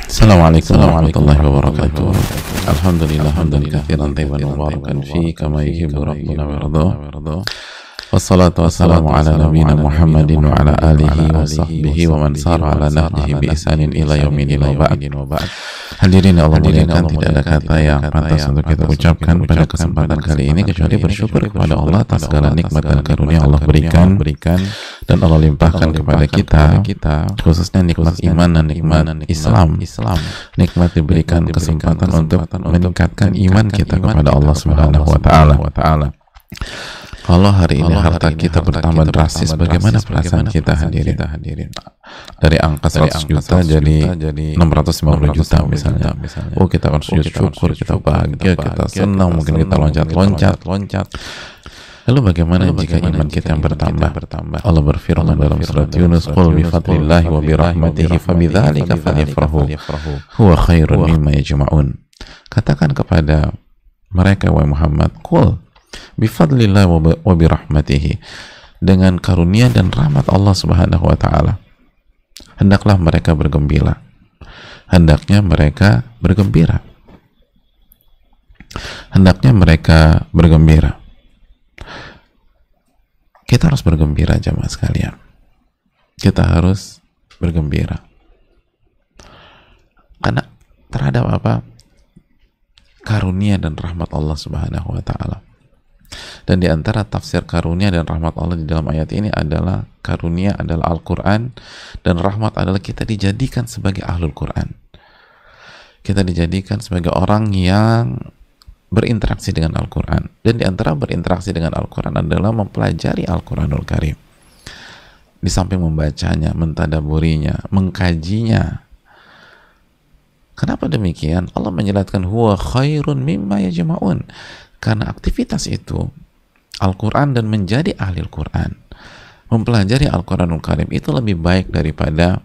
Assalamualaikum warahmatullahi wabarakatuh. Alhamdulillah hamdan katsiran tayyiban mubarakan fi kama yuhibbu rabbuna wa yarda. Wassalatu wassalamu ala nabiyyina Muhammadin wa ala alihi wa sahbihi wa man sara ala nahjihi bi ihsanin ila yaumil ba'd. Hadirin Allah muliakan, tidak ada kata yang pantas untuk kita ucapkan pada kesempatan kali ini kecuali bersyukur kepada Allah atas segala nikmat dan karunia Allah berikan dan Allah limpahkan kepada kita, khususnya nikmat iman dan nikmat Islam. Nikmat diberikan kesempatan untuk meningkatkan iman kita kepada Allah Subhanahu wa taala. Kalau hari ini harta kita bertambah drastis, bagaimana perasaan kita hadirin? Dari angka 100 juta jadi 650 juta misalnya. Oh, kita akan sujud syukur, kita bahagia, kita senang, mungkin kita loncat. Lalu bagaimana jika iman kita yang bertambah? Allah berfirman dalam surat Yunus, "Qul bi fadlillahi wa bi rahmatihi fabidzalika falyafrahu huwa khairun mimma yajma'un." Katakan kepada mereka, wahai Muhammad, qul bifadlillah wa birahmatihi, dengan karunia dan rahmat Allah Subhanahu wa taala hendaklah mereka bergembira. Hendaknya mereka bergembira. Kita harus bergembira, jamaah sekalian. Kita harus bergembira. Karena terhadap apa? Karunia dan rahmat Allah Subhanahu wa taala. Dan di antara tafsir karunia dan rahmat Allah di dalam ayat ini adalah karunia adalah Al-Quran dan rahmat adalah kita dijadikan sebagai ahlul Quran. Kita dijadikan sebagai orang yang berinteraksi dengan Al-Quran. Dan di antara berinteraksi dengan Al-Quran adalah mempelajari Al-Quranul Karim. Di samping membacanya, mentadaburinya, mengkajinya. Kenapa demikian? Allah menjelaskan huwa khairun mimma yajma'un. Karena aktivitas itu Al-Quran dan menjadi ahli Al-Quran, mempelajari Al-Quranul Karim itu lebih baik daripada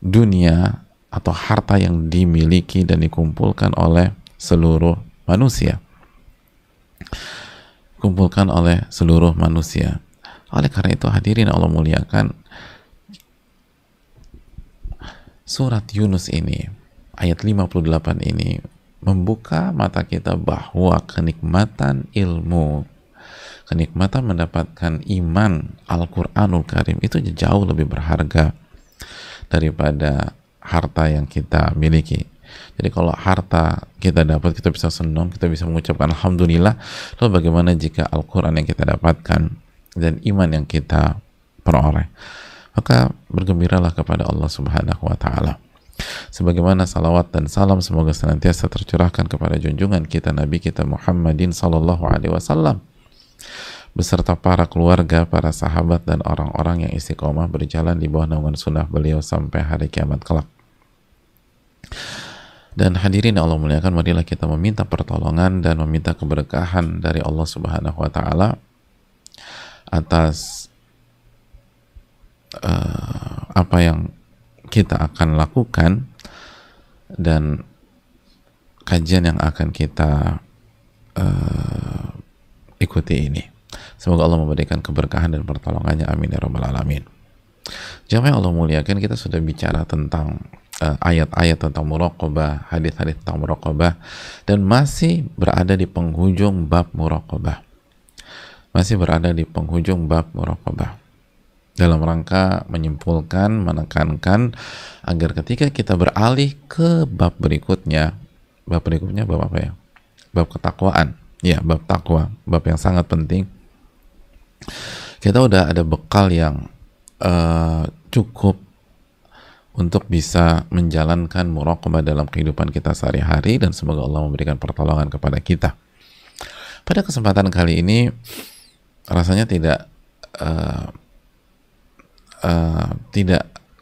dunia atau harta yang dimiliki dan dikumpulkan oleh seluruh manusia. Oleh karena itu hadirin Allah muliakan, surat Yunus ini ayat 58 ini membuka mata kita bahwa kenikmatan ilmu, kenikmatan mendapatkan iman Al-Quranul Karim itu jauh lebih berharga daripada harta yang kita miliki. Jadi kalau harta kita dapat, kita bisa senang, kita bisa mengucapkan Alhamdulillah. Lalu bagaimana jika Al-Quran yang kita dapatkan dan iman yang kita peroleh? Maka bergembiralah kepada Allah Subhanahu wa ta'ala. Sebagaimana salawat dan salam semoga senantiasa tercurahkan kepada junjungan kita Nabi kita Muhammadin sallallahu alaihi wasallam beserta para keluarga, para sahabat dan orang-orang yang istiqomah berjalan di bawah naungan sunnah beliau sampai hari kiamat kelak. Dan hadirin Allah muliakan, marilah kita meminta pertolongan dan meminta keberkahan dari Allah Subhanahu wa taala atas apa yang kita akan lakukan dan kajian yang akan kita ikuti ini. Semoga Allah memberikan keberkahan dan pertolongannya, amin ya rabbal alamin. Jamaah Allah muliakan, kita sudah bicara tentang ayat-ayat tentang muraqabah, hadis-hadis tentang muraqabah, dan masih berada di penghujung bab muraqabah. Dalam rangka menyimpulkan, menekankan agar ketika kita beralih ke bab berikutnya bab apa ya? Bab ketakwaan. Ya, bab takwa, bab yang sangat penting. Kita udah ada bekal yang cukup untuk bisa menjalankan muraqabah dalam kehidupan kita sehari-hari, dan semoga Allah memberikan pertolongan kepada kita. Pada kesempatan kali ini rasanya tidak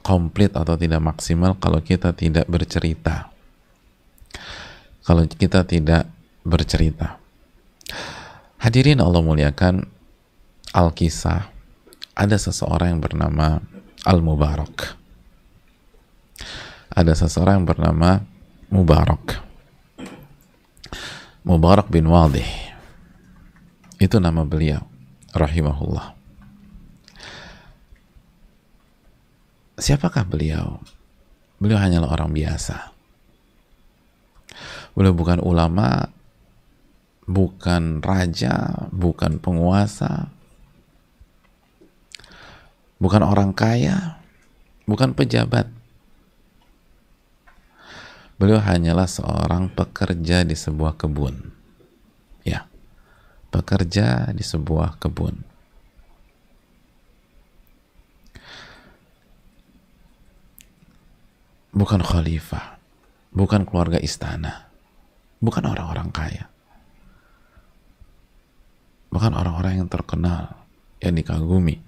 komplit atau tidak maksimal kalau kita tidak bercerita. Hadirin Allah muliakan, Alkisah, ada seseorang yang bernama Al-Mubarak. Mubarak bin Wadih. Itu nama beliau, rahimahullah. Siapakah beliau? Beliau hanyalah orang biasa. Beliau bukan ulama, bukan raja, bukan penguasa, bukan orang kaya, bukan pejabat. Beliau hanyalah seorang pekerja di sebuah kebun. Ya, pekerja di sebuah kebun. Bukan khalifah, bukan keluarga istana, bukan orang-orang kaya, bukan orang-orang yang terkenal, yang dikagumi.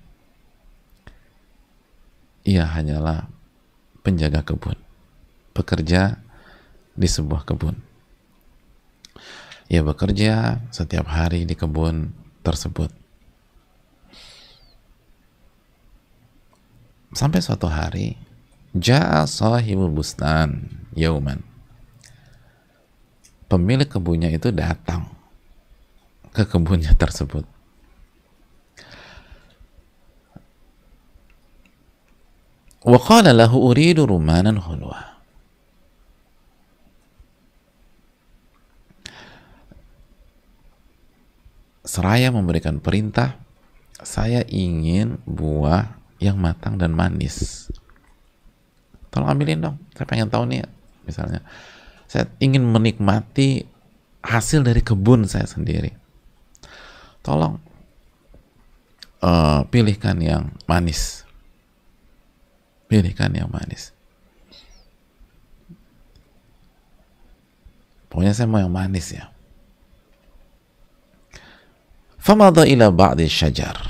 Ia hanyalah penjaga kebun, pekerja di sebuah kebun. Ia bekerja setiap hari di kebun tersebut. Sampai suatu hari, ja'a sahibul bustan yauman. Pemilik kebunnya itu datang ke kebunnya tersebut. Wa qala lahu uridu rumanan khulwa. Seraya memberikan perintah, saya ingin buah yang matang dan manis. Tolong ambilin dong, saya pengen tahu nih, misalnya saya ingin menikmati hasil dari kebun saya sendiri. Tolong pilihkan yang manis. Pilihkan yang manis. Pokoknya saya mau yang manis ya. Famadha ila ba'di syajar.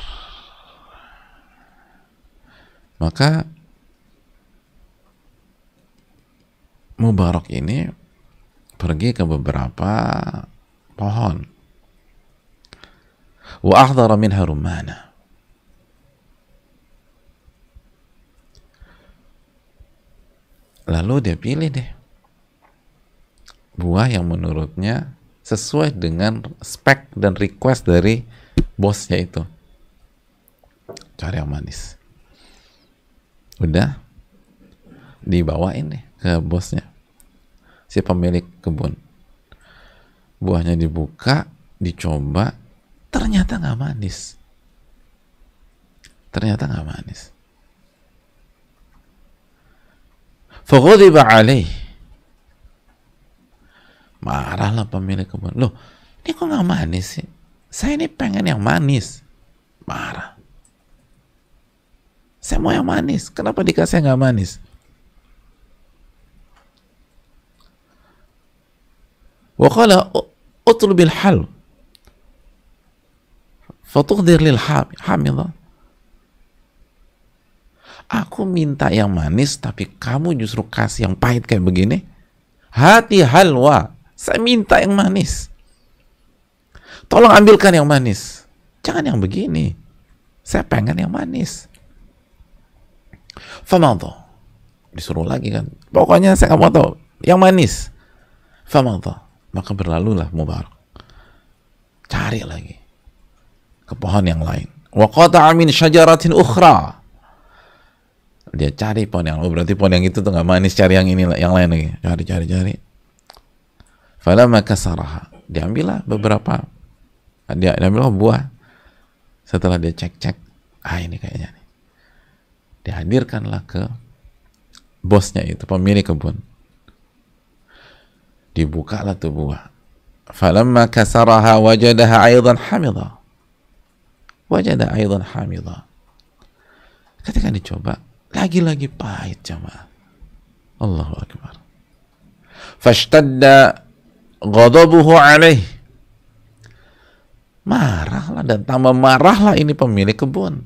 Maka Mubarak ini pergi ke beberapa pohon. Wa ahdara minha rumana. Lalu dia pilih deh buah yang menurutnya sesuai dengan spek dan request dari bosnya itu. Cari yang manis. Udah dibawain deh ke bosnya, si pemilik kebun. Buahnya dibuka, dicoba, ternyata nggak manis. Ternyata nggak manis. Faghadiba alaih. Marahlah pemilik kebun. Loh, ini kok nggak manis sih? Saya ini pengen yang manis. Marah. Saya mau yang manis. Kenapa dikasih nggak manis? Wa qala utlubil hal. Fatughdir lil hamidha. Aku minta yang manis, tapi kamu justru kasih yang pahit kayak begini. Hati halwa. Saya minta yang manis. Tolong ambilkan yang manis. Jangan yang begini. Saya pengen yang manis. Famadha. Disuruh lagi kan. Pokoknya saya nggak mau tahu. Yang manis. Famadha. Maka berlalulah Mubarak. Cari lagi. Ke pohon yang lain. Wa qata'a min syajaratin ukhra. Dia cari pohon yang lain. Berarti pohon yang itu tuh nggak manis. Cari yang ini, yang lain lagi. Cari. Falamma kasaraha, diambillah beberapa, dia ambil buah. Setelah dia cek, ini kayaknya nih. Dihadirkanlah ke bosnya itu, pemilik kebun. Dibukalah tuh buah. Falamma kasaraha wajadaha aidan hamidha. Ketika dicoba, lagi-lagi pahit jamaah. Allahu Akbar. Fashtadda ghadabuhu alaih. Marahlah dan tambah marahlah ini pemilik kebun.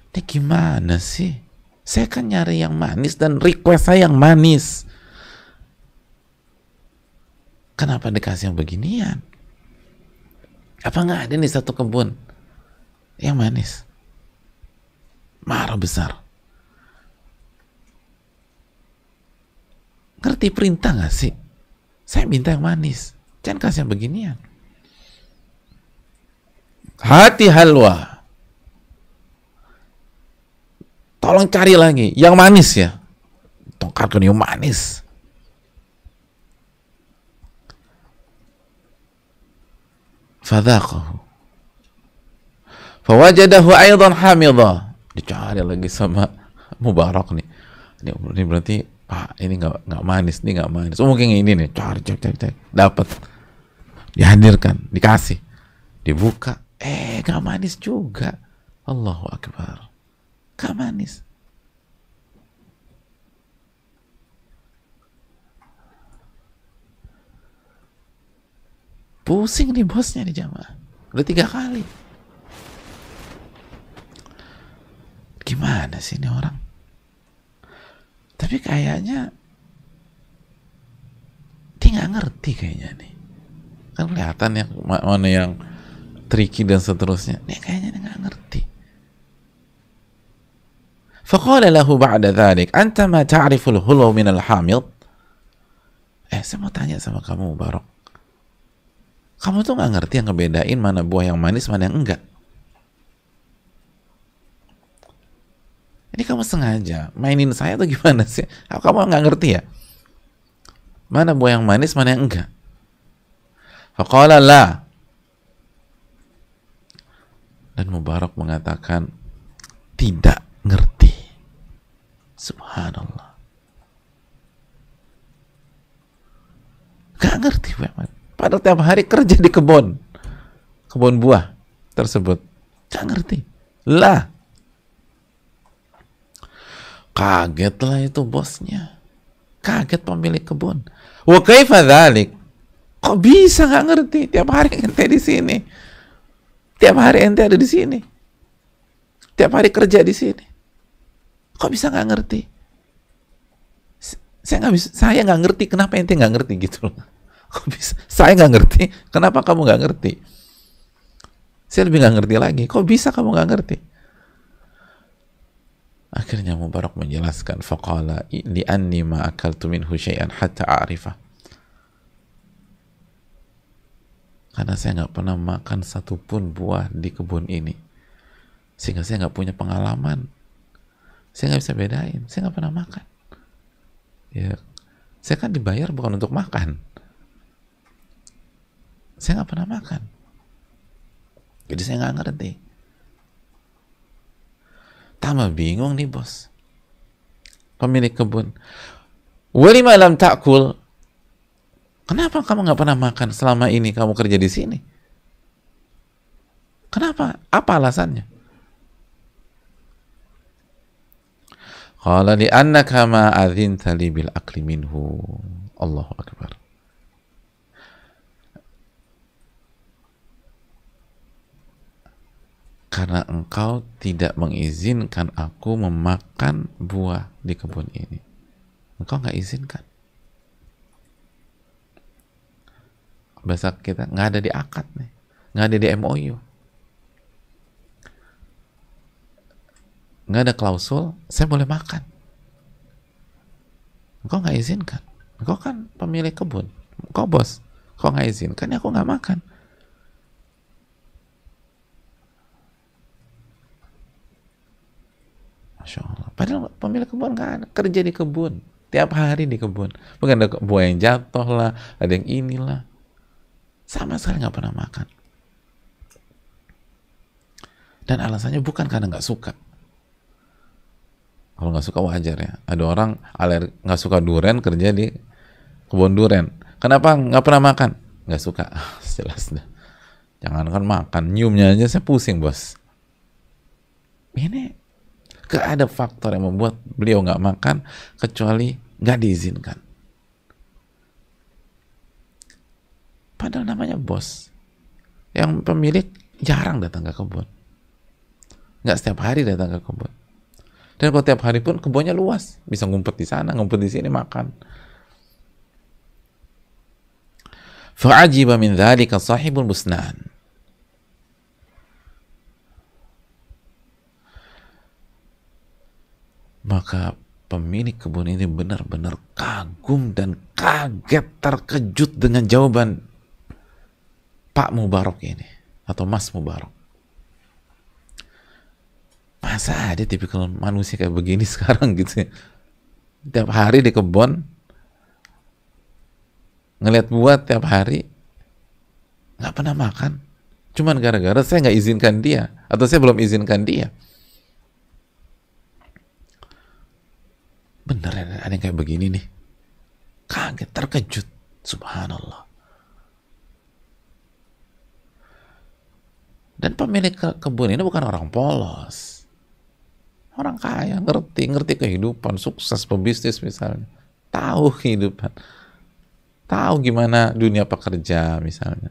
Ini gimana sih? Saya kan nyari yang manis dan request saya yang manis. Kenapa dikasih yang beginian? Apa nggak ada nih satu kebun yang manis? Marah besar. Ngerti perintah nggak sih? Saya minta yang manis. Jangan kasih yang beginian. Hati halwa. tolong cari lagi yang manis ya, tongkat yang manis. Fadzaqahu fawajadahu aidan hamidha, dicari lagi sama Mubarak nih. Ini berarti Pak, ini nggak manis, ini nggak manis. Oh mungkin ini nih, cari, dapat, dihadirkan, dikasih, dibuka, nggak manis juga. Allahu Akbar, nggak manis. Pusing nih bosnya di jamaah, udah 3 kali. Gimana sih ini orang? Tapi kayaknya dia nggak ngerti kayaknya nih. Kan kelihatan ya mana yang tricky dan seterusnya. Dia kayaknya dia nggak ngerti. Faqala lahu ba'da dzalik, anta ma ta'riful hulwa min al-hamid? Saya mau tanya sama kamu, Mubarak. Kamu tuh nggak ngerti yang ngebedain mana buah yang manis, mana yang enggak? Ini kamu sengaja mainin saya atau gimana sih? Kamu nggak ngerti ya? Mana buah yang manis, mana yang enggak? Faqala la. Dan Mubarak mengatakan tidak ngerti. Subhanallah. Gak ngerti, padahal tiap hari kerja di kebun buah tersebut. Gak ngerti. Lah. Kagetlah itu bosnya. Kaget pemilik kebun. Wa kaifa dzalik? Kok bisa nggak ngerti? Tiap hari ente di sini. Tiap hari ente ada di sini. Tiap hari kerja di sini. Kok bisa nggak ngerti? Saya nggak ngerti kenapa ente nggak ngerti gitu loh. Kok bisa? Saya nggak ngerti. Kenapa kamu nggak ngerti? Saya lebih nggak ngerti lagi. Kok bisa kamu nggak ngerti? Akhirnya Mubarak menjelaskan, faqala li'anni ma akaltu minhu syai'an hatta a'rifah. Karena saya nggak pernah makan satupun buah di kebun ini, sehingga saya nggak punya pengalaman. Saya nggak bisa bedain. Saya nggak pernah makan. Ya, saya kan dibayar bukan untuk makan. Saya nggak pernah makan. Jadi saya nggak ngerti. Tambah bingung nih bos, pemilik kebun. Walima lam ta'kul? Kenapa kamu nggak pernah makan selama ini kamu kerja di sini? Kenapa? Apa alasannya? Qala li'annaka ma adzinta li bil akli minhu. Allahu Akbar. Karena engkau tidak mengizinkan aku memakan buah di kebun ini. Engkau nggak izinkan. Bahasa kita nggak ada di akad nih, nggak ada di MOU, nggak ada klausul saya boleh makan. Engkau nggak izinkan. Engkau kan pemilik kebun, engkau bos, engkau nggak izinkan ya aku nggak makan. Masya Allah. Padahal pemilik kebun nggak ada, kerja di kebun tiap hari di kebun. Bukan ada buah yang jatuh lah, ada yang inilah. Sama sekali nggak pernah makan. Dan alasannya bukan karena nggak suka. Kalau nggak suka wajar ya. Ada orang nggak suka durian kerja di kebun durian. Kenapa nggak pernah makan? Nggak suka. Jelas dah. Jangankan makan, nyiumnya aja saya pusing bos. Ini gak ada faktor yang membuat beliau nggak makan kecuali nggak diizinkan. Padahal namanya bos, yang pemilik jarang datang ke kebun, nggak setiap hari datang ke kebun. Dan kalau tiap hari pun kebunnya luas, bisa ngumpet di sana, ngumpet di sini makan. Fa'ajiba min dzalika sahibul busnan. Maka pemilik kebun ini benar-benar kagum dan kaget, terkejut dengan jawaban Pak Mubarak ini atau Mas Mubarak. Masa ada tipikal manusia kayak begini sekarang gitu ya? Tiap hari di kebun ngelihat buah tiap hari, nggak pernah makan, cuman gara-gara saya nggak izinkan dia atau saya belum izinkan dia. Bener ada yang kayak begini nih, kaget, terkejut, subhanallah. Dan pemilik kebun ini bukan orang polos, orang kaya, ngerti kehidupan, sukses pebisnis misalnya, tahu kehidupan, tahu gimana dunia pekerja misalnya.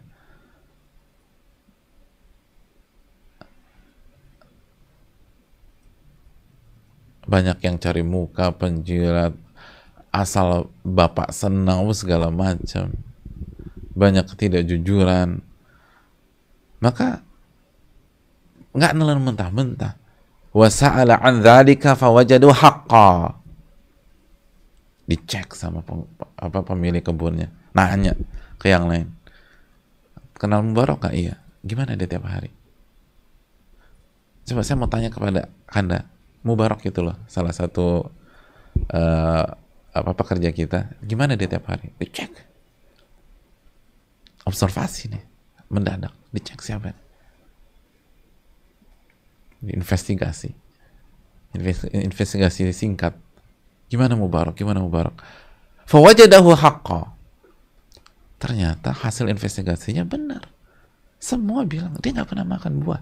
Banyak yang cari muka, penjilat, asal bapak senang, segala macam. Banyak ketidakjujuran. Maka nggak nelan mentah-mentah. Wa sa'ala an dzalika fawajadu haqqa. Dicek sama pemilik kebunnya, nanya ke yang lain. Kenal Mubarak gak? Iya. Gimana dia tiap hari? Coba saya mau tanya kepada Anda, Mubarak itu loh, salah satu pekerja kita, gimana dia tiap hari? Dicek, observasi nih, mendadak, dicek siapa? Investigasi singkat. Gimana Mubarak? Fawajadahu haqqa. Ternyata hasil investigasinya benar. Semua bilang dia nggak pernah makan buah.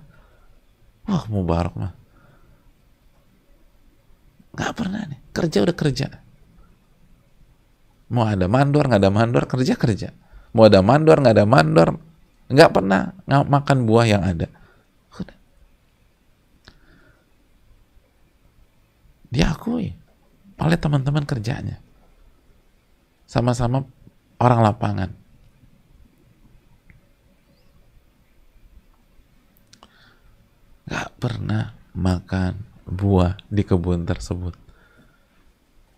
Wah, Mubarak mah nggak pernah nih, kerja udah kerja. Mau ada mandor nggak ada mandor, kerja. Mau ada mandor nggak ada mandor, nggak pernah makan buah yang ada. Udah. Diakui oleh teman-teman kerjanya, sama-sama orang lapangan. Nggak pernah makan buah di kebun tersebut,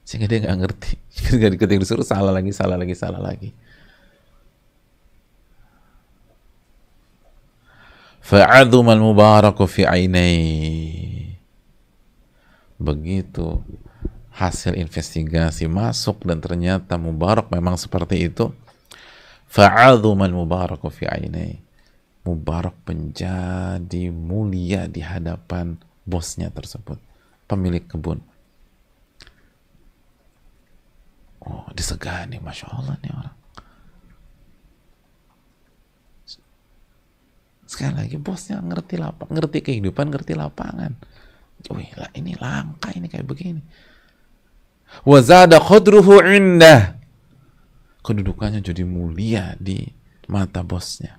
sehingga dia nggak ngerti. Ketika disuruh salah lagi. Fa'adhumal mubaraku fi ainai. Begitu hasil investigasi masuk dan ternyata Mubarak memang seperti itu, fa'adhumal mubaraku fi ainai. Mubarak menjadi mulia di hadapan bosnya tersebut, pemilik kebun. Oh, disegani, Masya Allah nih orang. Sekali lagi, bosnya ngerti kehidupan, ngerti lapangan. Wih, ini langka, ini kayak begini. Wa zada qadruhu indah. Kedudukannya jadi mulia di mata bosnya.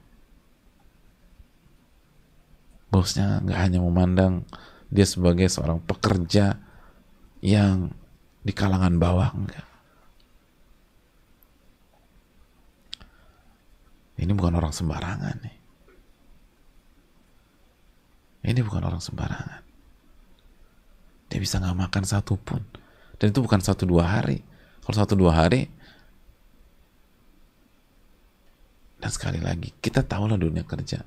Bosnya nggak hanya memandang dia sebagai seorang pekerja yang di kalangan bawah, enggak. Ini bukan orang sembarangan nih. Ini bukan orang sembarangan. Dia bisa nggak makan satu pun. Dan itu bukan 1-2 hari. Kalau 1-2 hari, dan sekali lagi, kita tahulah dunia kerja.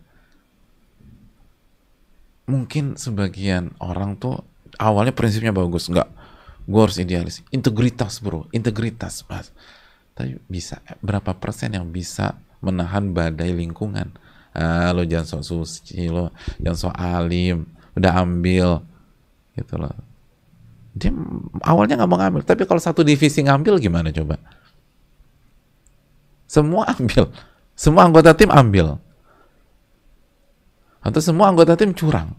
Mungkin sebagian orang tuh awalnya prinsipnya bagus, enggak, gue harus idealis, integritas bro, integritas mas. Tapi bisa berapa persen yang bisa menahan badai lingkungan? Lo jangan sok suci, lo jangan sok alim, udah ambil gitu loh. Dia awalnya nggak mau ngambil, tapi kalau satu divisi ngambil gimana coba? Semua ambil, semua anggota tim ambil. Atau semua anggota tim curang.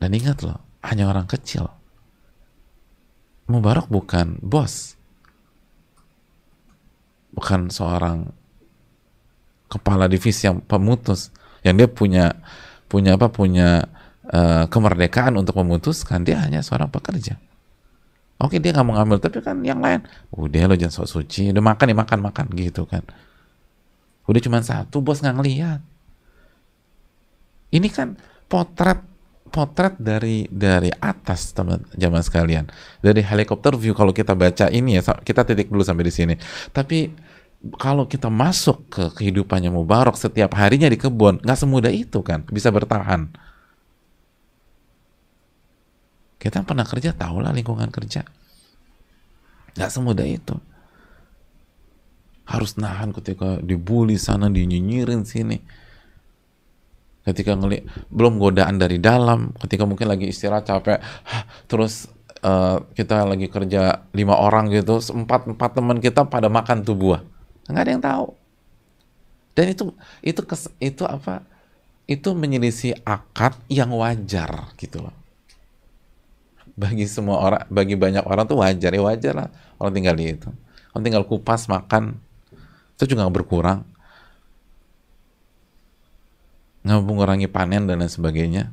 Dan ingat loh, hanya orang kecil. Mubarak bukan bos, bukan seorang kepala divisi yang pemutus, yang dia punya kemerdekaan untuk memutuskan. Dia hanya seorang pekerja. Oke, dia nggak mau ngambil, tapi kan yang lain, udah lo jangan sok suci, udah makan nih, makan gitu kan. Udah cuma satu, bos nggak ngelihat. Ini kan potret dari atas, teman jamaah sekalian, dari helikopter view. Kalau kita baca ini ya, kita titik dulu sampai di sini. Tapi kalau kita masuk ke kehidupannya Mubarak setiap harinya di kebun, nggak semudah itu kan bisa bertahan. Kita pernah kerja, tahulah lingkungan kerja. Nggak semudah itu. Harus nahan ketika dibully sana, dinyinyirin sini. Ketika belum godaan dari dalam, ketika mungkin lagi istirahat capek, terus kita lagi kerja 5 orang gitu, empat teman kita pada makan tuh buah, nggak ada yang tahu. Dan itu apa? Itu menyelisih akad yang wajar gitu loh. Bagi semua orang, bagi banyak orang tuh wajar, ya wajar lah orang tinggal di itu. Orang tinggal kupas makan, itu juga nggak berkurang, nggak mengurangi panen dan lain sebagainya.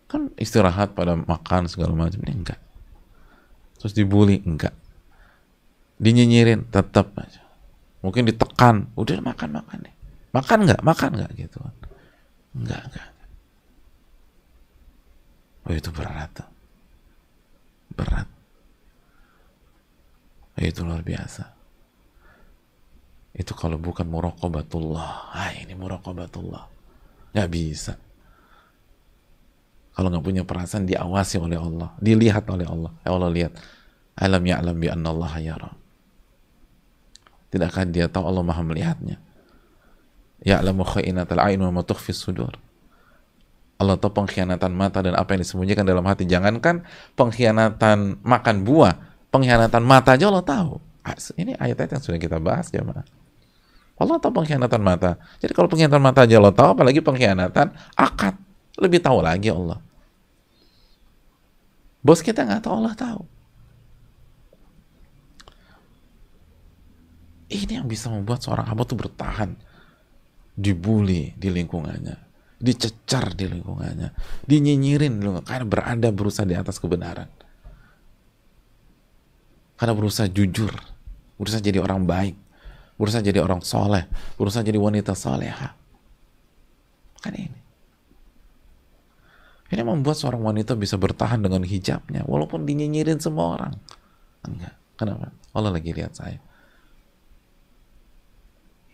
Kan istirahat pada makan segala macam, ini enggak. Terus dibully, enggak. Dinyinyirin, tetap aja. Mungkin ditekan, udah makan deh. Makan nggak gitu kan. Enggak. Oh, itu berat. Itu luar biasa. Itu kalau bukan muraqabatullah. Ini muraqabatullah. Nggak bisa. Kalau nggak punya perasaan, diawasi oleh Allah, dilihat oleh Allah. Ya Allah lihat. Alam ya'lam bi anna Allah yara. Tidakkah dia tahu Allah Maha melihatnya? Ya'lamu kha'inatal a'yun wa ma tukhfi sudur. Allah tahu pengkhianatan mata dan apa yang disembunyikan dalam hati. Jangankan pengkhianatan makan buah, pengkhianatan mata aja Allah tahu. Ini ayat-ayat yang sudah kita bahas, jemaah. Allah tahu pengkhianatan mata. Jadi kalau pengkhianatan mata aja Allah tahu, apalagi pengkhianatan akad. Lebih tahu lagi Allah. Bos kita nggak tahu, Allah tahu. Ini yang bisa membuat seorang hamba tuh bertahan. Dibully di lingkungannya, dicecar di lingkungannya, dinyinyirin di lingkungannya, karena berusaha di atas kebenaran. Karena berusaha jujur, berusaha jadi orang baik, berusaha jadi orang soleh, berusaha jadi wanita soleha. Kan ini membuat seorang wanita bisa bertahan dengan hijabnya walaupun dinyinyirin semua orang. Enggak. Kenapa? Allah lagi lihat saya.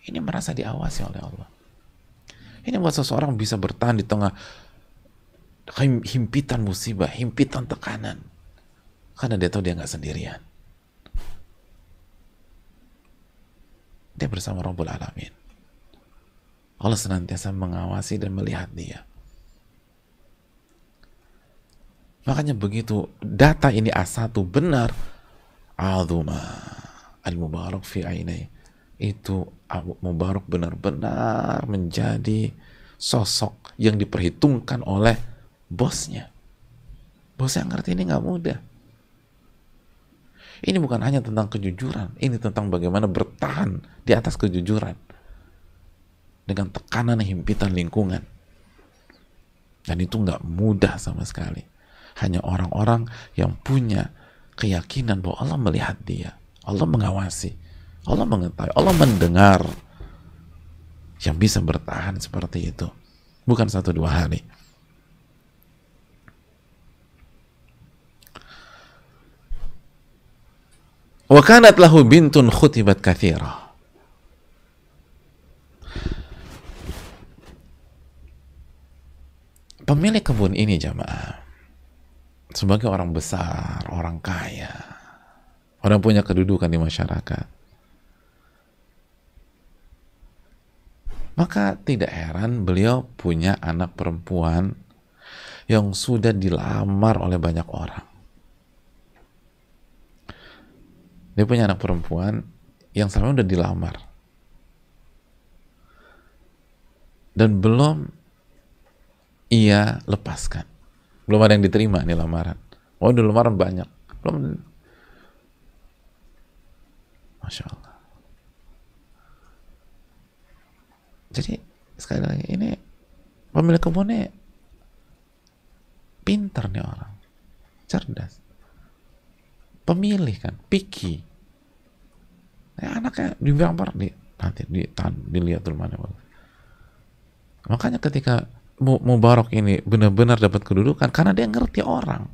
Ini merasa diawasi oleh Allah. Ini buat seseorang bisa bertahan di tengah himpitan musibah, himpitan tekanan. Karena dia tahu dia nggak sendirian. Dia bersama Rabbul Alamin. Allah senantiasa mengawasi dan melihat dia. Makanya begitu data ini A1 benar, azuma al-mubarak fi ainai, itu Abu Mubarak benar-benar menjadi sosok yang diperhitungkan oleh bosnya. Bos yang ngerti ini nggak mudah. Ini bukan hanya tentang kejujuran, ini tentang bagaimana bertahan di atas kejujuran dengan tekanan himpitan lingkungan. Dan itu nggak mudah sama sekali. Hanya orang-orang yang punya keyakinan bahwa Allah melihat dia, Allah mengawasi, Allah mengetahui, Allah mendengar, yang bisa bertahan seperti itu. Bukan 1-2 hari. Wa kanat lahu bintun khutibat katsira. Pemilik kebun ini, jamaah, sebagai orang besar, orang kaya, orang punya kedudukan di masyarakat, maka tidak heran beliau punya anak perempuan yang sudah dilamar oleh banyak orang. Dia punya anak perempuan yang selama udah dilamar dan belum ia lepaskan. Belum ada yang diterima nih lamaran. Oh, udah lamaran banyak. Belum. Masya Allah. Jadi sekali lagi, ini pemilik kebunnya pintar nih orang, cerdas, pemilih kan, picky. Anaknya dilamar nanti dilihat dulu mana. Makanya ketika Mubarak ini benar-benar dapat kedudukan karena dia ngerti orang.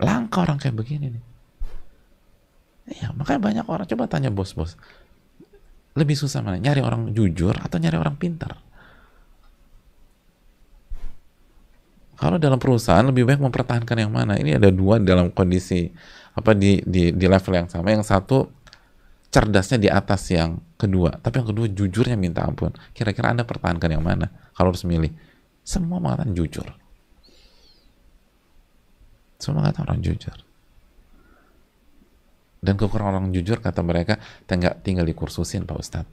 Langka orang kayak begini nih. Iya, makanya banyak orang, coba tanya bos-bos, lebih susah mana? Nyari orang jujur atau nyari orang pintar? Kalau dalam perusahaan lebih baik mempertahankan yang mana? Ini ada dua dalam kondisi di level yang sama. Yang satu cerdasnya di atas yang kedua, tapi yang kedua jujurnya minta ampun. Kira-kira Anda pertahankan yang mana kalau harus milih? Semua mengatakan jujur. Semua mengatakan orang jujur. Dan kekurangan orang jujur, kata mereka, tinggal dikursusin Pak Ustadz.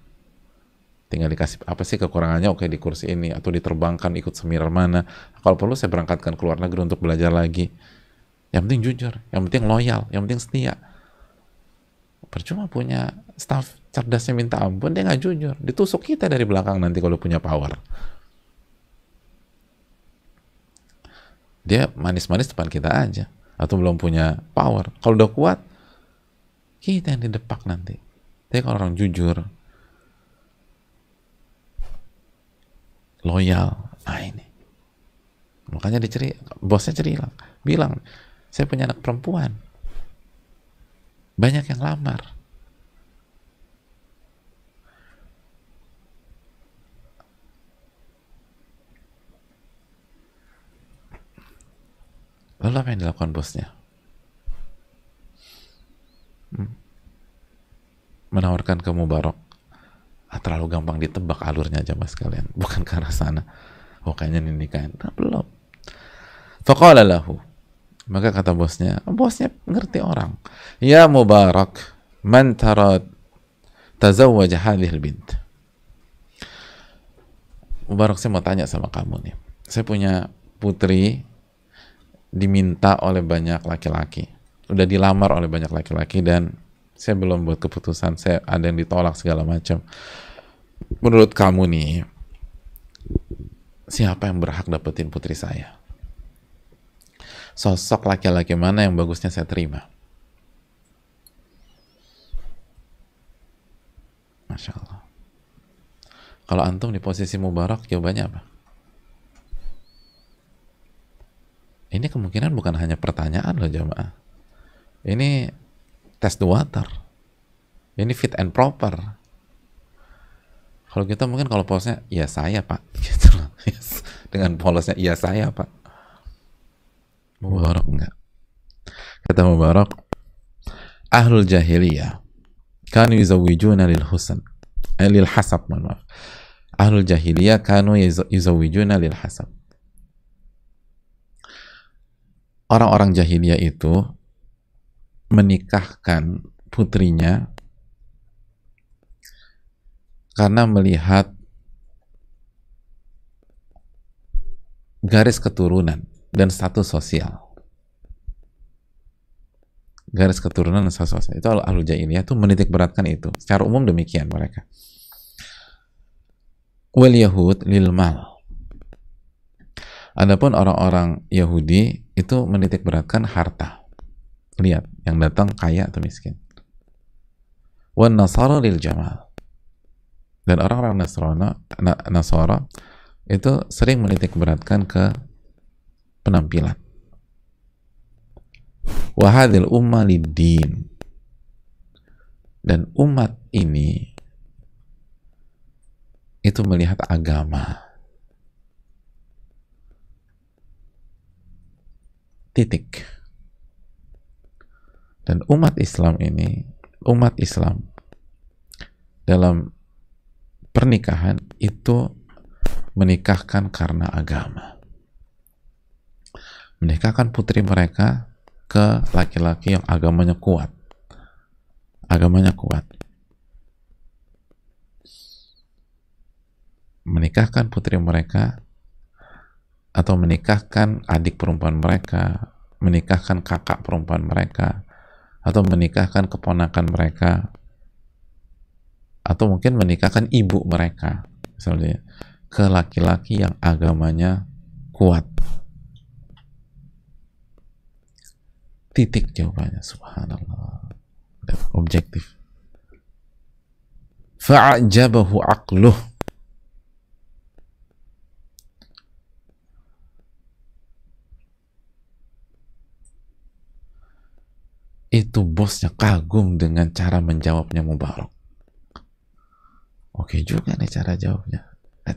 Tinggal dikasih, apa sih kekurangannya? Oke, di kursi ini, atau diterbangkan ikut seminar mana. Kalau perlu saya berangkatkan ke luar negeri untuk belajar lagi. Yang penting jujur, yang penting loyal, yang penting setia. Percuma punya staff cerdasnya minta ampun, dia nggak jujur. Ditusuk kita dari belakang nanti kalau punya power. Dia manis-manis depan kita aja. Atau belum punya power. Kalau udah kuat, kita yang didepak nanti. Tapi kalau orang jujur, loyal, ini. Makanya bosnya bilang, saya punya anak perempuan. Banyak yang lamar. Lalu apa yang dilakukan bosnya? Menawarkan ke Mubarak. Terlalu gampang ditebak alurnya aja mas kalian. Bukan ke arah sana. Oh kayaknya ini nikahin. Nah, belum. Faqala lahu. Maka kata bosnya ngerti orang. Ya Mubarak, man tara tazawwaj hadhil bint. Mubarak, saya mau tanya sama kamu nih. Saya punya putri diminta oleh banyak laki-laki. Udah dilamar oleh banyak laki-laki dan saya belum buat keputusan. Saya ada yang ditolak segala macam. Menurut kamu nih, siapa yang berhak dapetin putri saya? Sosok laki-laki mana yang bagusnya saya terima? Masya Allah. Kalau antum di posisi Mubarak, jawabannya apa? Ini kemungkinan bukan hanya pertanyaan loh jamaah. Ini test the water. Ini fit and proper. Kalau kita mungkin kalau polosnya, ya saya pak. Gitu loh. Yes. Dengan polosnya, ya saya pak. Mubarak enggak. Kata Mubarak, ahlul jahiliyah kanu yuzawijuna lil husn. Lil hasab, maaf. Ahlul jahiliyah kanu yuzawijuna lil hasab. Orang-orang jahiliyah itu menikahkan putrinya karena melihat garis keturunan dan status sosial. Garis keturunan dan status sosial. Itu ahlul jahiliyah itu menitik beratkan itu. Secara umum demikian mereka. Wal yahud lil mal. Adapun orang-orang Yahudi itu menitik beratkan harta. Lihat, yang datang kaya atau miskin. Wan nasara lil jamal. Dan orang-orang Nasara itu sering menitik beratkan ke penampilan. Wa hadhil umma lid-din. Dan umat ini itu melihat agama. Titik. Dan umat Islam dalam pernikahan itu menikahkan karena agama. Menikahkan putri mereka ke laki-laki yang agamanya kuat. Agamanya kuat. Menikahkan putri mereka atau menikahkan adik perempuan mereka, menikahkan kakak perempuan mereka, atau menikahkan keponakan mereka, atau mungkin menikahkan ibu mereka, misalnya, ke laki-laki yang agamanya kuat. Titik jawabannya, subhanallah. Objektif. Fa'ajabahu aqluh. Itu bosnya kagum dengan cara menjawabnya Mubarak. Oke juga nih cara jawabnya.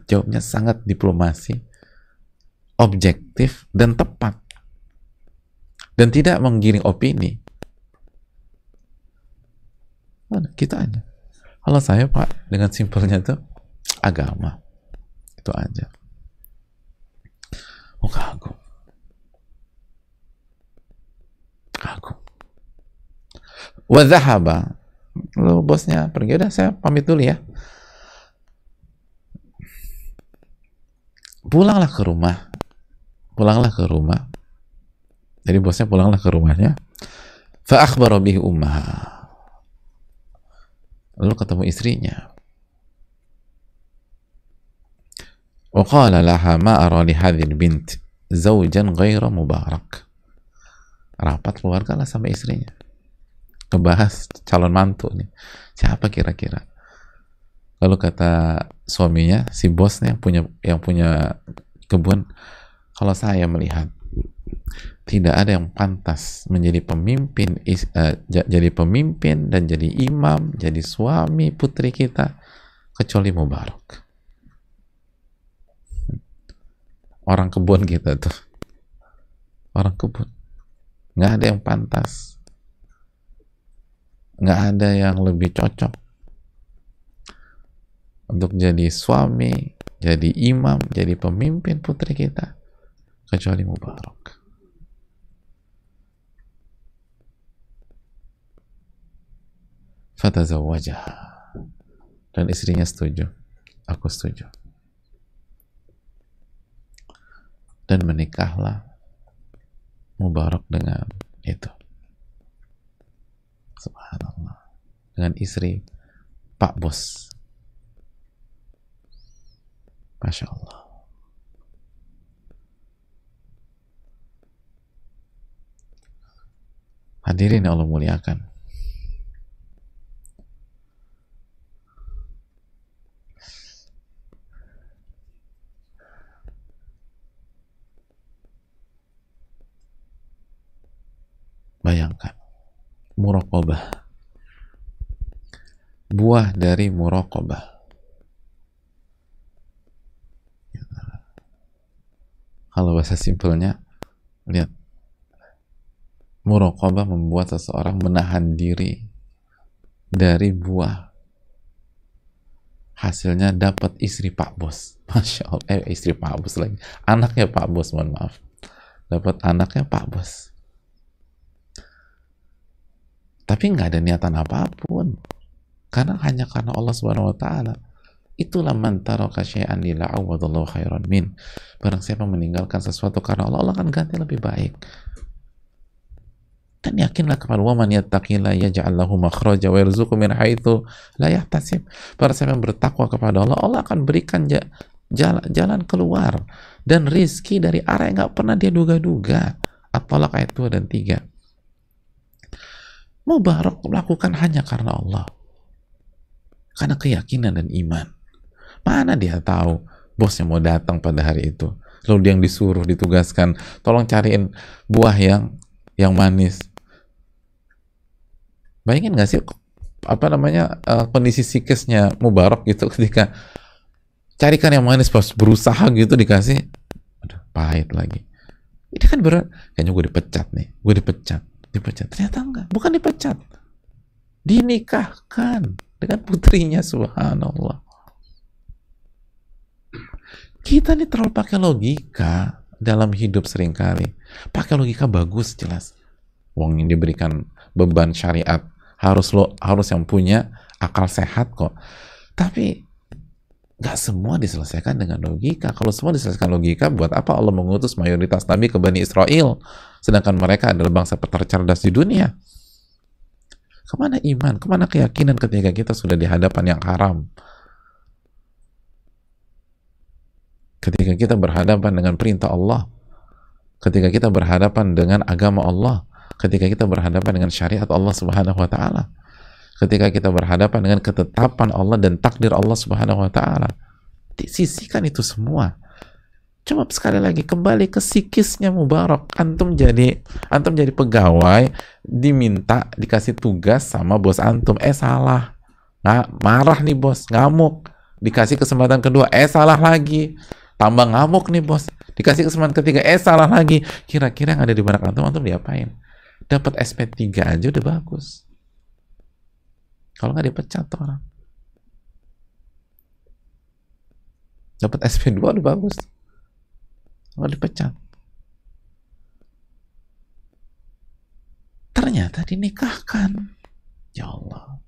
Jawabnya sangat diplomasi, objektif dan tepat, dan tidak menggiring opini. Kita aja. Kalau saya Pak, dengan simpelnya tuh agama, itu aja. Oh, kagum. Wa dhahaba, lalu bosnya pergi, udah saya pamit dulu ya. Pulanglah ke rumah. Jadi bosnya pulanglah ke rumahnya. Fa akhbara bihi ummaha, lalu ketemu istrinya. Wa qala laha ma ara li hadhihi bint zawjan ghaira mubarak. Rapat keluarga lah sama istrinya, ngebahas calon mantu nih, siapa kira-kira. Lalu kata suaminya, si bosnya yang punya kebun, kalau saya melihat tidak ada yang pantas menjadi pemimpin, jadi pemimpin dan jadi imam, jadi suami putri kita, kecuali Mubarak. Orang kebun kita tuh, orang kebun, nggak ada yang pantas, nggak ada yang lebih cocok untuk jadi suami, jadi imam, jadi pemimpin putri kita, kecuali Mubarak. Fatazawwajaha, dan istrinya setuju, aku setuju, dan menikahlah Mubarak dengan itu. Subhanallah, dengan istri Pak Bos. Masya Allah. Hadirin yang Allah muliakan, bayangkan muraqabah, buah dari muraqabah. Kalau bahasa simpelnya, lihat, muraqabah membuat seseorang menahan diri dari buah. Hasilnya dapat istri Pak Bos. Masya Allah, istri Pak Bos lagi, anaknya Pak Bos, mohon maaf, dapat anaknya Pak Bos. Tapi nggak ada niatan apapun, karena hanya karena Allah Subhanahu Wa Taala. Itulah man taraka syai'an lillah awadallahu khairan min. Barang siapa meninggalkan sesuatu karena Allah, Allah akan ganti lebih baik. Dan yakinlah kepada wa man yattaqillah yaj'al lahu makhraja wa yarzuqhu min haitsu la yahtasib. Barang siapa yang bertakwa kepada Allah, Allah akan berikan jalan keluar dan rizki dari arah yang nggak pernah dia duga-duga. At-Talaq ayat 2 dan 3. Mubarak melakukan hanya karena Allah, karena keyakinan dan iman. Mana dia tahu bosnya mau datang pada hari itu, lalu dia yang disuruh, ditugaskan, tolong cariin buah yang manis. Bayangin nggak sih kondisi psikisnya Mubarak gitu ketika carikan yang manis, pas berusaha gitu dikasih, aduh, pahit lagi. Ini kan berat, kayaknya gue dipecat nih, dipecat. Ternyata enggak, bukan dipecat, dinikahkan dengan putrinya. Subhanallah. Kita nih terlalu pakai logika dalam hidup seringkali. Pakai logika bagus, jelas. Wong yang diberikan beban syariat harus yang punya akal sehat kok. Tapi nggak semua diselesaikan dengan logika. Kalau semua diselesaikan logika, buat apa Allah mengutus mayoritas Nabi ke Bani Israel, sedangkan mereka adalah bangsa tercerdas di dunia? Kemana iman? Kemana keyakinan ketika kita sudah di hadapan yang haram? Ketika kita berhadapan dengan perintah Allah, ketika kita berhadapan dengan agama Allah, ketika kita berhadapan dengan syariat Allah Subhanahu Wa Taala, ketika kita berhadapan dengan ketetapan Allah dan takdir Allah Subhanahu Wa Taala, disisihkan itu semua. Coba sekali lagi kembali ke psikisnya Mubarak. Antum jadi pegawai, diminta dikasih tugas sama bos antum, salah, marah nih bos, ngamuk, dikasih kesempatan kedua, salah lagi, tambah ngamuk nih bos. Dikasih kesempatan ketiga, salah lagi. Kira-kira yang ada di benak antum diapain? Dapat SP3 aja udah bagus. Kalau nggak dipecat tuh orang. Dapat SP2 udah bagus. Kalau dipecat. Ternyata dinikahkan. Ya Allah.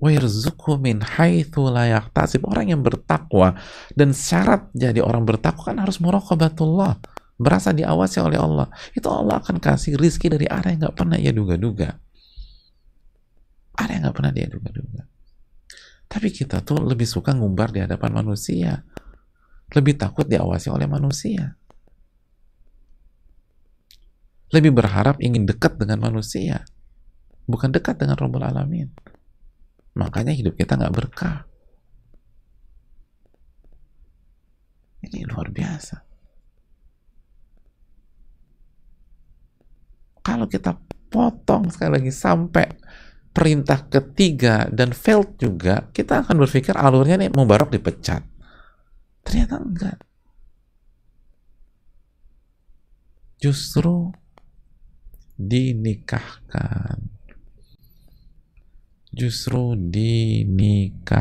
Wa yarzuqhu min haitsu la yahtasib. Orang yang bertakwa, dan syarat jadi orang bertakwa kan harus muraqabatullah, berasa diawasi oleh Allah. Itu Allah akan kasih rizki dari arah yang nggak pernah ia duga-duga. Arah yang nggak pernah dia duga-duga. Tapi kita tuh lebih suka ngumbar di hadapan manusia, lebih takut diawasi oleh manusia, lebih berharap ingin dekat dengan manusia, bukan dekat dengan Rabbul Alamin. Makanya hidup kita nggak berkah. Ini luar biasa. Kalau kita potong sekali lagi sampai perintah ketiga dan failed juga, kita akan berpikir alurnya nih Mubarak dipecat. Ternyata enggak. Justru dinikahkan. Justru dinikahkan.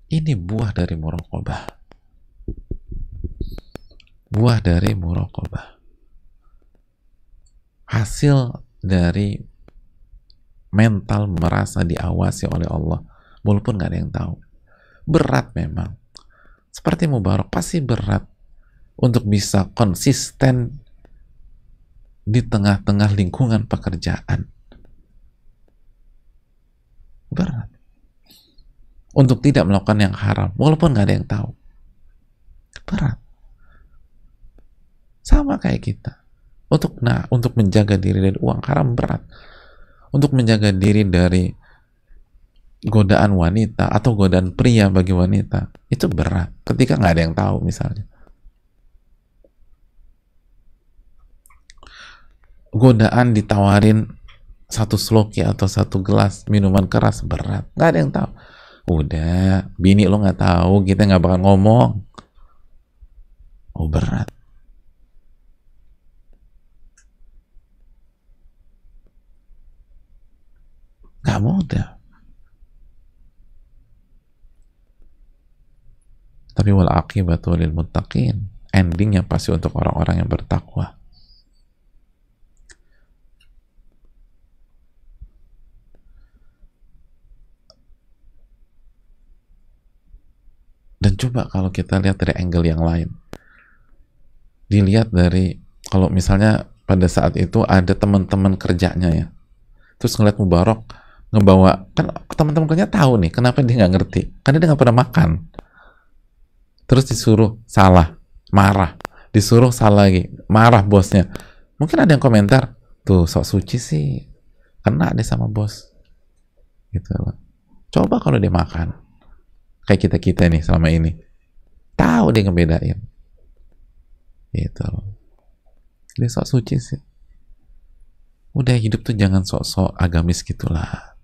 Ini buah dari muraqabah. Buah dari muraqabah. Hasil dari mental merasa diawasi oleh Allah, walaupun nggak ada yang tahu. Berat memang. Seperti Mubarak, pasti berat untuk bisa konsisten di tengah-tengah lingkungan pekerjaan. Berat. Untuk tidak melakukan yang haram, walaupun nggak ada yang tahu. Berat. Sama kayak kita. Untuk menjaga diri dari uang haram berat. Untuk menjaga diri dari godaan wanita atau godaan pria bagi wanita, itu berat ketika nggak ada yang tahu. Misalnya godaan ditawarin satu sloki atau satu gelas minuman keras, berat, nggak ada yang tahu. Udah, bini lo nggak tahu, kita nggak bakal ngomong. Oh, berat. Nggak mudah. Tapi wal aqibatu lil muttaqin, endingnya pasti untuk orang-orang yang bertakwa. Dan coba kalau kita lihat dari angle yang lain, dilihat dari, kalau misalnya pada saat itu ada teman-teman kerjanya ya, terus ngeliat Mubarak ngebawa, kan teman-teman kerjanya tahu nih kenapa dia nggak ngerti, karena dia nggak pernah makan. Terus disuruh salah, marah, disuruh salah lagi, marah bosnya. Mungkin ada yang komentar, tuh sok suci sih, kena deh sama bos. Gitu loh. Coba kalau dia makan, kayak kita nih selama ini, tahu dia ngebedain. Gitu loh. Dia sok suci sih. Udah, hidup tuh jangan sok-sok agamis gitulah.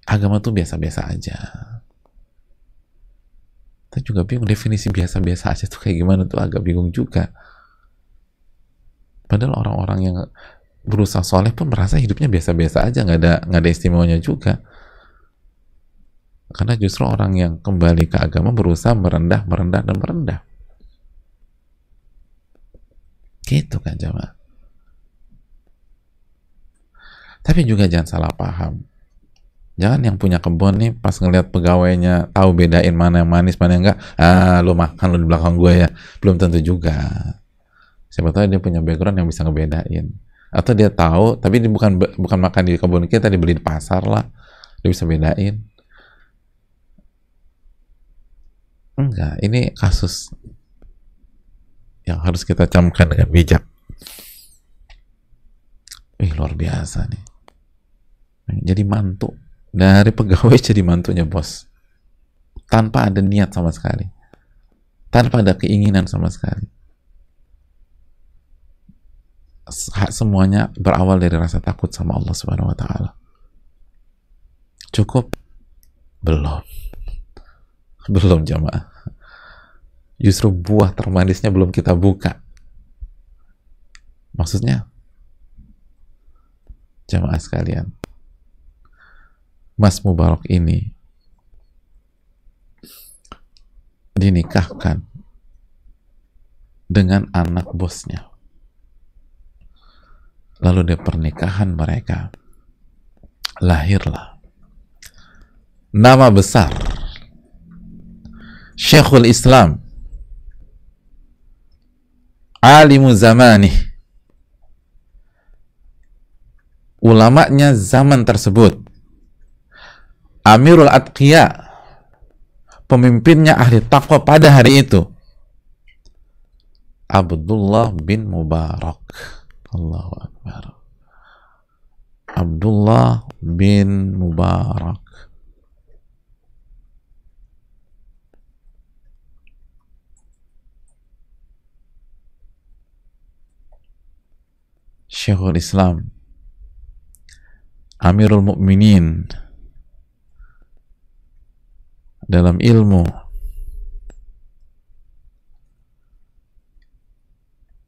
Agama tuh biasa-biasa aja. Kita juga bingung definisi biasa-biasa aja tuh kayak gimana, tuh agak bingung juga. Padahal orang-orang yang berusaha soleh pun merasa hidupnya biasa-biasa aja, nggak ada istimewanya juga. Karena justru orang yang kembali ke agama berusaha merendah dan merendah. Gitu kan jamaah. Tapi juga jangan salah paham. Jangan yang punya kebun nih pas ngelihat pegawainya tahu bedain mana yang manis mana yang enggak, lu makan lu di belakang gue ya. Belum tentu juga. Siapa tahu dia punya background yang bisa ngebedain. Atau dia tahu tapi dia bukan makan di kebun kita, dibeli di pasar lah. Dia bisa bedain. Enggak, ini kasus yang harus kita camkan dengan bijak. Luar biasa nih. Jadi mantu. Dari pegawai jadi mantunya bos. Tanpa ada niat sama sekali. Tanpa ada keinginan sama sekali. semuanya berawal dari rasa takut sama Allah Subhanahu wa taala. Cukup? Belum. Belum jamaah. Justru buah termanisnya belum kita buka. Maksudnya, jamaah sekalian, Mas Mubarak ini dinikahkan dengan anak bosnya. Lalu di pernikahan mereka lahirlah nama besar Syekhul Islam, alimu zamani, ulamanya zaman tersebut, Amirul Atqiya, pemimpinnya ahli takwa pada hari itu, Abdullah bin Mubarak. Allahu Akbar. Abdullah bin Mubarak. Syekhul Islam, Amirul Mukminin dalam ilmu,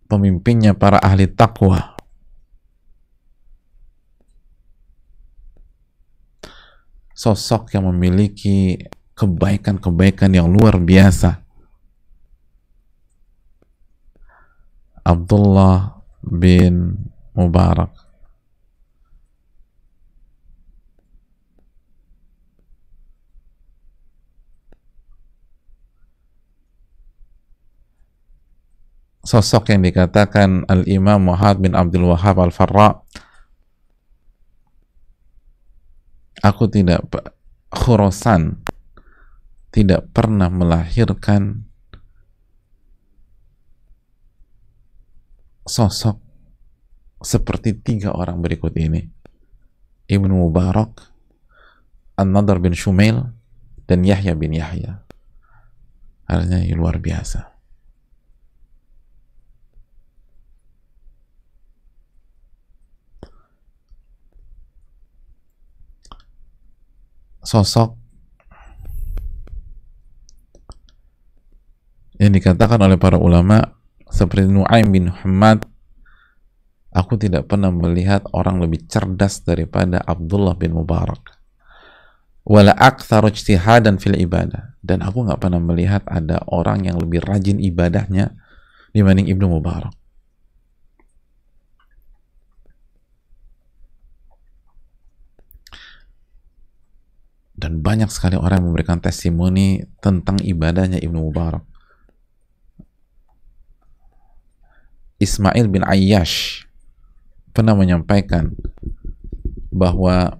pemimpinnya para ahli takwa, sosok yang memiliki kebaikan-kebaikan yang luar biasa, Abdullah bin Mubarak. Sosok yang dikatakan Al-Imam Muhammad bin Abdul Wahhab Al-Farra, Khurasan tidak pernah melahirkan sosok seperti 3 orang berikut ini: Ibnu Mubarak, An-Nadhr bin Shumail, dan Yahya bin Yahya. Artinya luar biasa. Sosok yang dikatakan oleh para ulama seperti Nu'aim bin Muhammad, aku tidak pernah melihat orang lebih cerdas daripada Abdullah bin Mubarak, wala aktsaru ijtihadan fil ibadah, dan aku nggak pernah melihat ada orang yang lebih rajin ibadahnya dibanding Ibnu Mubarak. Dan banyak sekali orang yang memberikan testimoni tentang ibadahnya Ibnu Mubarak. Ismail bin Ayyash pernah menyampaikan bahwa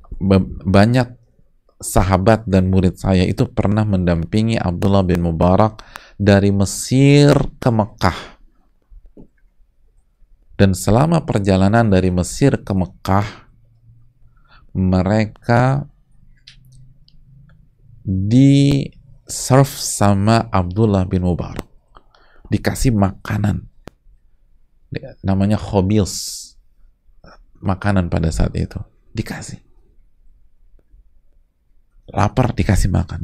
banyak sahabat dan murid saya itu pernah mendampingi Abdullah bin Mubarak dari Mesir ke Mekah. Dan selama perjalanan dari Mesir ke Mekah, mereka di serve sama Abdullah bin Mubarak, dikasih makanan namanya khobils, makanan pada saat itu dikasih, lapar dikasih makan,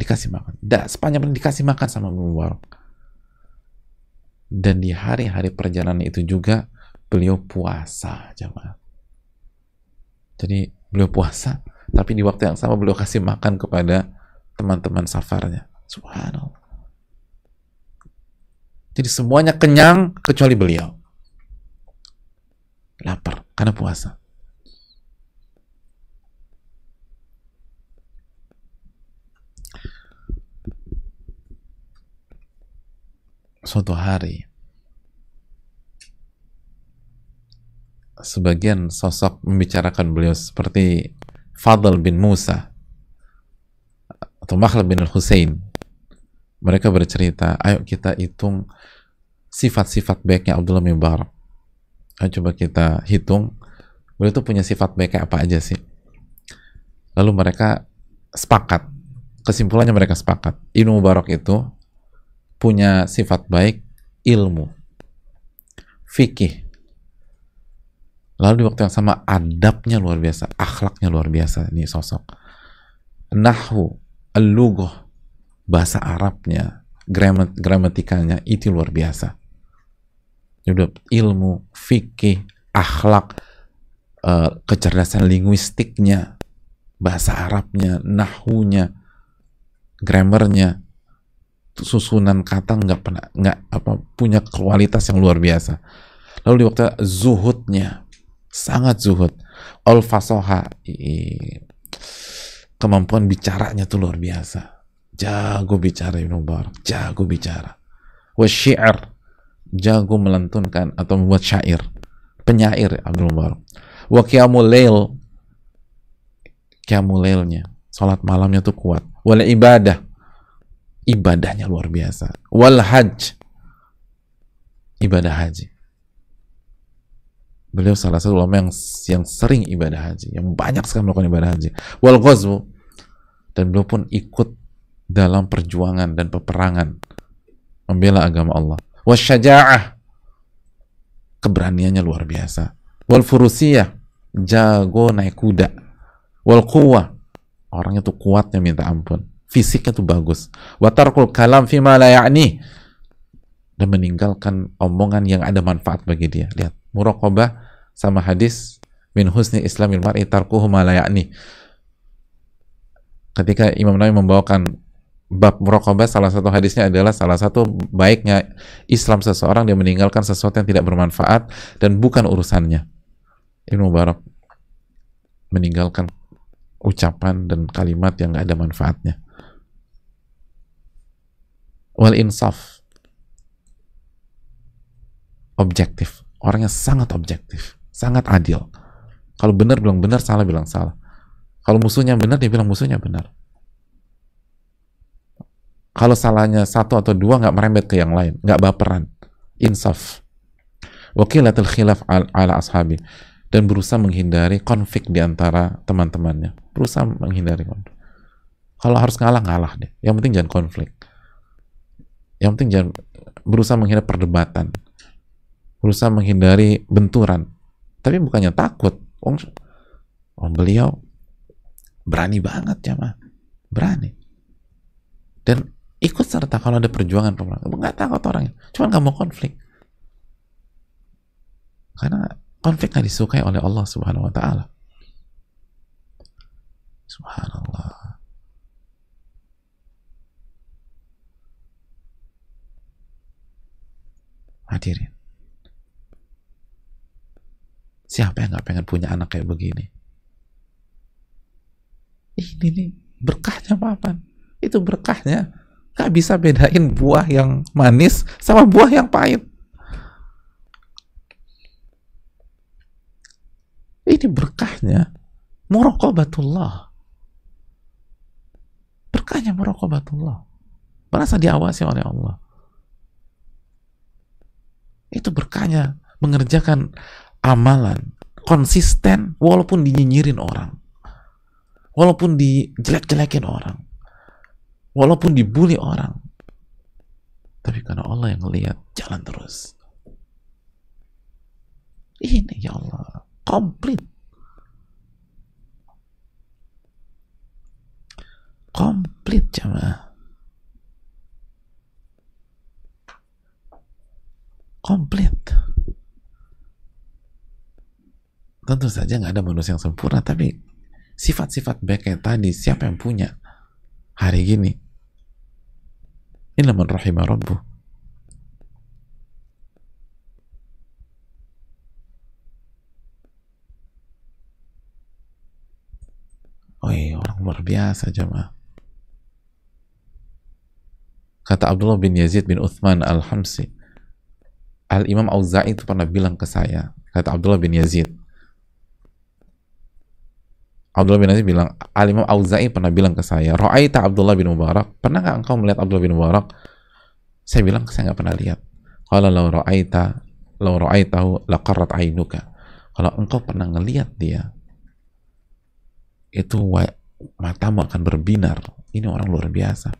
sepanjang dikasih makan sama Ibnu Mubarak. Dan di hari-hari perjalanan itu juga beliau puasa, jamaah. Jadi beliau puasa, tapi di waktu yang sama beliau kasih makan kepada teman-teman safarnya. Subhanallah. Jadi semuanya kenyang kecuali beliau. Lapar karena puasa. Suatu hari sebagian sosok membicarakan beliau seperti Fadl bin Musa atau Makhlad bin Al-Husain. Mereka bercerita, ayo kita hitung sifat-sifat baiknya Abdullah bin Mubarak. Ayo coba kita hitung beliau itu punya sifat baik apa aja sih. Lalu mereka sepakat, kesimpulannya mereka sepakat, Ibnu Mubarak itu punya sifat baik ilmu, fikih, Lalu di waktu yang sama adabnya luar biasa, akhlaknya luar biasa ini sosok. Nahwu, al-lughah, bahasa Arabnya, gramatikanya itu luar biasa. Udah ilmu, fikih, akhlak, kecerdasan linguistiknya, bahasa Arabnya, nahwunya, grammarnya, susunan kata nggak punya kualitas yang luar biasa. Lalu di waktu zuhudnya sangat zuhud, al-fasoha, kemampuan bicaranya tuh luar biasa, jago bicara Ibnu Mubarak, jago bicara. Wasyi'r, jago melantunkan atau membuat syair, penyair Abdul Mubarak. Wa qiyamul lail, qiyamul lailnya, salat malamnya tuh kuat. Wal ibadah, ibadahnya luar biasa. Wal hajj, ibadah haji. Beliau salah satu ulama yang sering ibadah haji, yang banyak sekali melakukan ibadah haji. Wal ghazwu, dan beliau pun ikut dalam perjuangan dan peperangan membela agama Allah. Wasyaja'ah, keberaniannya luar biasa. Wal furusiyah, jago naik kuda. Wal quwwah, orangnya tuh kuatnya minta ampun, fisiknya tuh bagus. Wa tarkul kalam fima la ya'ni, dan meninggalkan omongan yang ada manfaat bagi dia. Lihat, muraqabah sama hadis min husni islamil mar'i tarkuhu ma la ya'ni. Ketika Imam Nawawi membawakan bab muraqabah, salah satu hadisnya adalah salah satu baiknya Islam seseorang, dia meninggalkan sesuatu yang tidak bermanfaat dan bukan urusannya. Ibnu Mubarak meninggalkan ucapan dan kalimat yang nggak ada manfaatnya. Wal insaf, objektif, orangnya sangat objektif, sangat adil. Kalau benar bilang benar, salah bilang salah. Kalau musuhnya benar, dia bilang musuhnya benar. Kalau salahnya satu atau dua, nggak merembet ke yang lain, nggak baperan, insaf. Wakilatul khilaf ala ashabi, dan berusaha menghindari konflik di antara teman-temannya, berusaha menghindari konflik. Kalau harus ngalah deh, yang penting jangan konflik, yang penting jangan, berusaha menghindari perdebatan, berusaha menghindari benturan, tapi bukannya takut. Beliau berani banget ya mah, berani, dan ikut serta kalau ada perjuangan pemerintah, nggak takut orangnya, cuma nggak mau konflik, karena konflik nggak disukai oleh Allah Subhanahu Wa Taala. Subhanallah. Hadirin, siapa yang nggak pengen punya anak kayak begini? Ini nih berkahnya apa? Itu berkahnya nggak bisa bedain buah yang manis sama buah yang pahit. Ini berkahnya muraqabatullah, berkahnya muraqabatullah, merasa diawasi oleh Allah. Itu berkahnya mengerjakan amalan konsisten walaupun dinyinyirin orang, walaupun dijelek-jelekin orang, walaupun dibully orang, tapi karena Allah yang ngelihat, jalan terus. Ini ya Allah, komplit jemaah, komplit. Tentu saja nggak ada manusia yang sempurna, tapi sifat-sifat baik kayak tadi siapa yang punya hari gini? Illa man rahimah rabbuh. Orang luar biasa jemaah. Kata Abdullah bin Yazid bin Uthman al-Hamsi, Al-Imam Auza'i itu pernah bilang ke saya, kata Abdullah bin Yazid bilang, Al-Imam Auza'i pernah bilang ke saya, Ra'aita Abdullah bin Mubarak, pernah nggak engkau melihat Abdullah bin Mubarak? Saya bilang, saya nggak pernah lihat. Qala law ra'aitahu laqarrat ainuka. Kalau engkau pernah ngelihat dia, itu matamu akan berbinar. Ini orang luar biasa.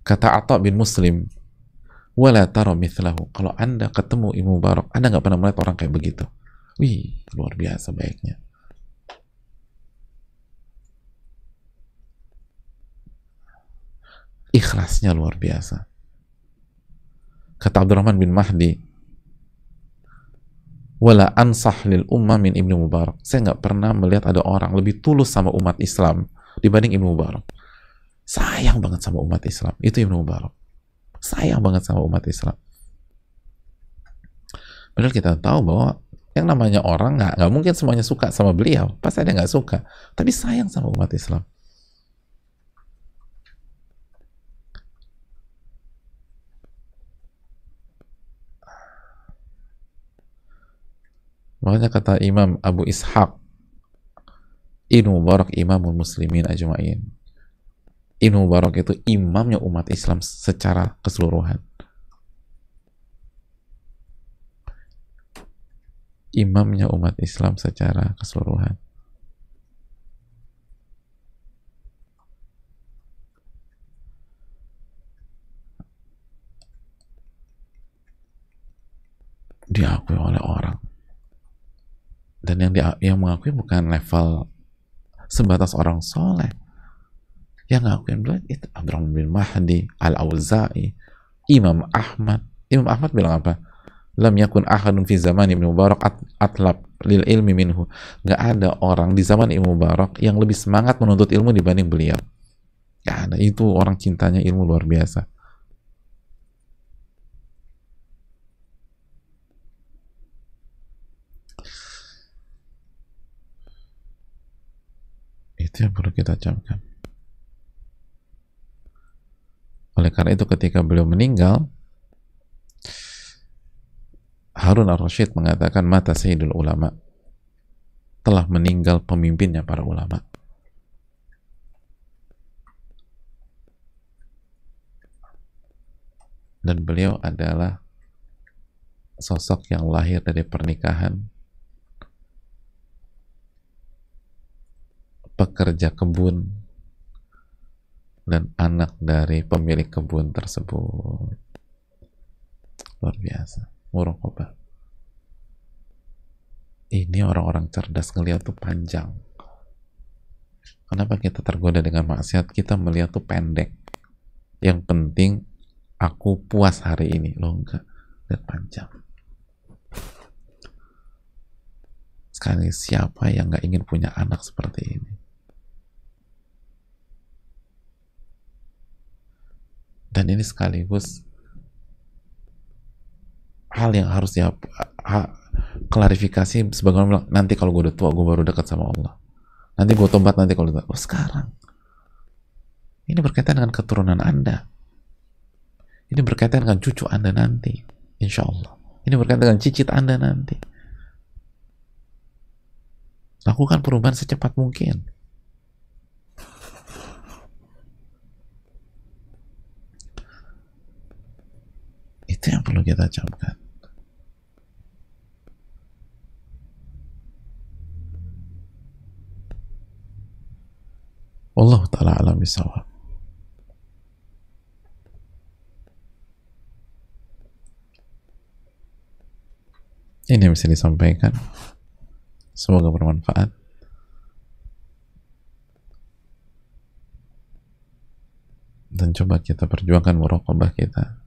Kata Atha bin Muslim, wala tara mithlahu. Kalau Anda ketemu Ibnu Mubarak, Anda nggak pernah melihat orang kayak begitu. Wih, luar biasa baiknya. Ikhlasnya luar biasa. Kata Abdurrahman bin Mahdi, wala ansah lil ummah min Ibnu Mubarak. Saya nggak pernah melihat ada orang lebih tulus sama umat Islam dibanding Ibnu Mubarak. Sayang banget sama umat Islam. Itu Ibnu Mubarak. Sayang banget sama umat Islam. Padahal kita tahu bahwa yang namanya orang nggak mungkin semuanya suka sama beliau. Pasti ada nggak suka. Tapi sayang sama umat Islam. Makanya kata Imam Abu Ishaq, Ibnu Mubarak imamul muslimin ajma'in. Ibnu Mubarak itu imamnya umat Islam secara keseluruhan. Imamnya umat Islam secara keseluruhan. Diakui oleh orang. Dan yang mengakui bukan level sebatas orang soleh. Yang ngakuin beliau itu Abdurrahman bin Mahdi, Al-Auza'i, Imam Ahmad. Imam Ahmad bilang apa? Lam yakun ahadun fi zaman Ibnu Mubarak atlab lil ilmi minhu. Nggak ada orang di zaman Ibnu Mubarak yang lebih semangat menuntut ilmu dibanding beliau. Nggak ada. Itu orang cintanya ilmu luar biasa. Itu yang perlu kita camkan. Oleh karena itu ketika beliau meninggal, Harun al-Rasyid mengatakan mata sayyidul ulama, telah meninggal pemimpinnya para ulama. Dan beliau adalah sosok yang lahir dari pernikahan pekerja kebun dan anak dari pemilik kebun tersebut. Luar biasa. Muraqabah. Ini orang-orang cerdas ngelihat tuh panjang. Kenapa kita tergoda dengan maksiat? Kita melihat tuh pendek. Yang penting aku puas hari ini. Loh enggak, lihat panjang. Sekali siapa yang nggak ingin punya anak seperti ini? Dan ini sekaligus hal yang harus ya klarifikasi sebagaimana bilang, nanti kalau gue udah tua gue baru dekat sama Allah, nanti gue tobat nanti kalau udah tua. Oh, sekarang ini berkaitan dengan keturunan Anda, ini berkaitan dengan cucu Anda nanti, insya Allah ini berkaitan dengan cicit Anda nanti. Lakukan perubahan secepat mungkin. Itu yang perlu kita camkan. Wallahu ta'ala a'lam bishawab. Ini yang bisa disampaikan. Semoga bermanfaat. Dan coba kita perjuangkan muraqabah kita.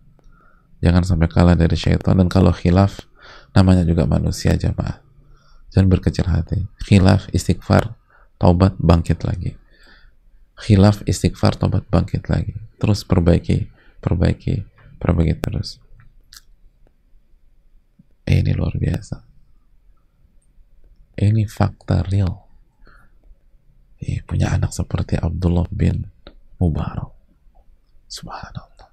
Jangan sampai kalah dari syaitan. Dan kalau khilaf, namanya juga manusia, jamaah. Jangan berkecil hati. Khilaf, istighfar, taubat, bangkit lagi. Khilaf, istighfar, taubat, bangkit lagi. Terus perbaiki terus. Ini luar biasa. Ini fakta real. Punya anak seperti Abdullah bin Mubarak. Subhanallah.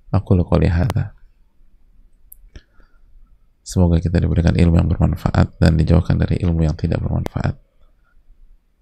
Aku qouli hadza. Semoga kita diberikan ilmu yang bermanfaat dan dijauhkan dari ilmu yang tidak bermanfaat.